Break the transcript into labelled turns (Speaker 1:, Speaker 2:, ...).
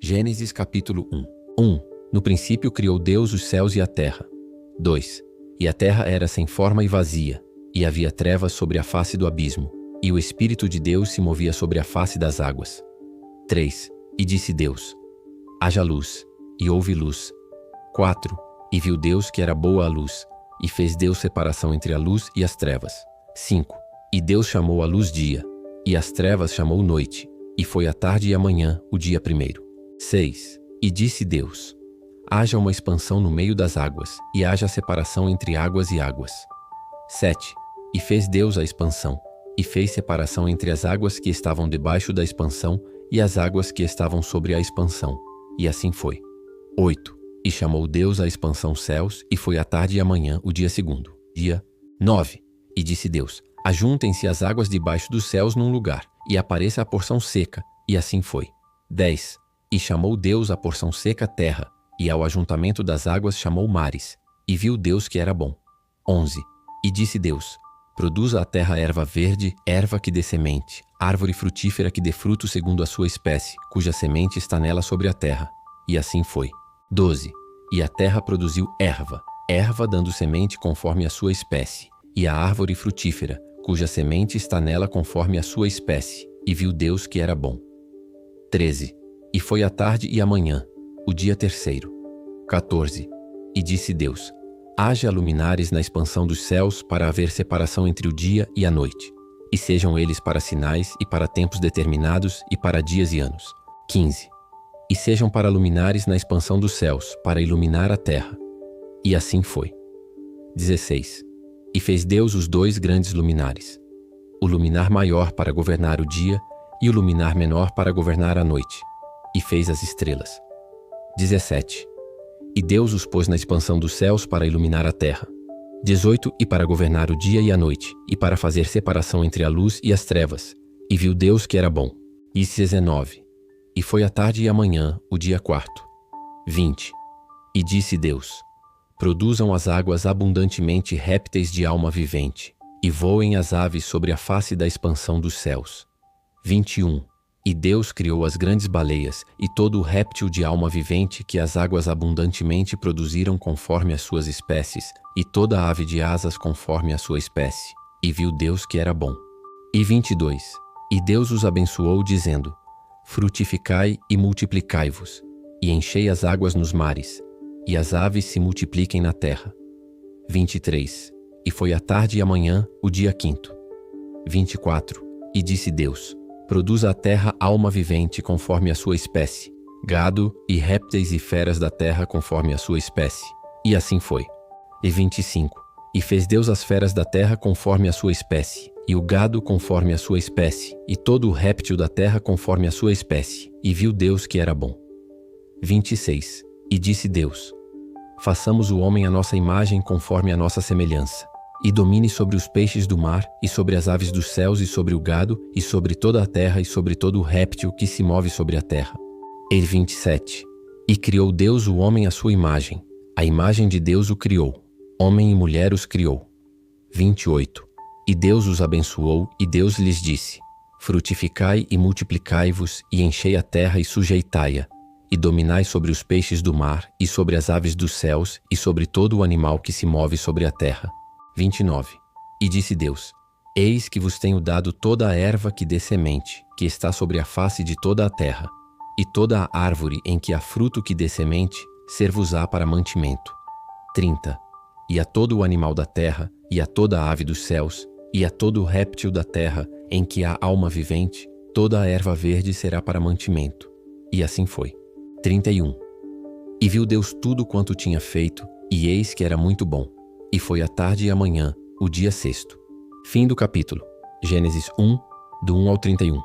Speaker 1: Gênesis capítulo 1. 1. No princípio criou Deus os céus e a terra. 2. E a terra era sem forma e vazia, e havia trevas sobre a face do abismo, e o Espírito de Deus se movia sobre a face das águas. 3. E disse Deus: haja luz, e houve luz. 4. E viu Deus que era boa a luz, e fez Deus separação entre a luz e as trevas. 5. E Deus chamou a luz dia, e as trevas chamou noite, e foi a tarde e a manhã, o dia primeiro. 6. E disse Deus: haja uma expansão no meio das águas, e haja separação entre águas e águas. 7. E fez Deus a expansão, e fez separação entre as águas que estavam debaixo da expansão e as águas que estavam sobre a expansão, e assim foi. 8. E chamou Deus a expansão céus, e foi a tarde e a manhã, o dia segundo. Dia 9. E disse Deus: ajuntem-se as águas debaixo dos céus num lugar, e apareça a porção seca, e assim foi. 10. E chamou Deus a porção seca terra, e ao ajuntamento das águas chamou mares, e viu Deus que era bom. 11. E disse Deus: produza a terra erva verde, erva que dê semente, árvore frutífera que dê fruto segundo a sua espécie, cuja semente está nela sobre a terra. E assim foi. 12. E a terra produziu erva, erva dando semente conforme a sua espécie, e a árvore frutífera, cuja semente está nela conforme a sua espécie, e viu Deus que era bom. 13. E foi a tarde e a manhã, o dia terceiro. 14. E disse Deus: haja luminares na expansão dos céus para haver separação entre o dia e a noite, e sejam eles para sinais e para tempos determinados e para dias e anos. 15. E sejam para luminares na expansão dos céus, para iluminar a terra. E assim foi. 16. E fez Deus os dois grandes luminares, o luminar maior para governar o dia e o luminar menor para governar a noite, e fez as estrelas. 17. E Deus os pôs na expansão dos céus para iluminar a terra. 18. E para governar o dia e a noite, e para fazer separação entre a luz e as trevas. E viu Deus que era bom. E 19. E foi a tarde e a manhã, o dia quarto. 20. E disse Deus: produzam as águas abundantemente répteis de alma vivente, e voem as aves sobre a face da expansão dos céus. 21. E Deus criou as grandes baleias e todo o réptil de alma vivente que as águas abundantemente produziram conforme as suas espécies, e toda ave de asas conforme a sua espécie. E viu Deus que era bom. E 22. E Deus os abençoou, dizendo: frutificai e multiplicai-vos, e enchei as águas nos mares, e as aves se multipliquem na terra. 23. E foi a tarde e a manhã, o dia quinto. 24. E disse Deus: produza a terra alma vivente conforme a sua espécie, gado e répteis e feras da terra conforme a sua espécie. E assim foi. E 25. E fez Deus as feras da terra conforme a sua espécie, e o gado conforme a sua espécie, e todo o réptil da terra conforme a sua espécie, e viu Deus que era bom. 26. E disse Deus: façamos o homem à nossa imagem conforme a nossa semelhança, e domine sobre os peixes do mar, e sobre as aves dos céus, e sobre o gado, e sobre toda a terra, e sobre todo o réptil que se move sobre a terra. E 27. E criou Deus o homem à sua imagem, a imagem de Deus o criou, homem e mulher os criou. 28. E Deus os abençoou, e Deus lhes disse: frutificai e multiplicai-vos, e enchei a terra e sujeitai-a, e dominai sobre os peixes do mar, e sobre as aves dos céus, e sobre todo o animal que se move sobre a terra. 29. E disse Deus: eis que vos tenho dado toda a erva que dê semente, que está sobre a face de toda a terra, e toda a árvore em que há fruto que dê semente, ser-vos-á para mantimento. 30. E a todo o animal da terra, e a toda a ave dos céus, e a todo o réptil da terra em que há alma vivente, toda a erva verde será para mantimento. E assim foi. 31. E viu Deus tudo quanto tinha feito, e eis que era muito bom. E foi a tarde e a manhã, o dia sexto. Fim do capítulo. Gênesis 1, do 1 ao 31.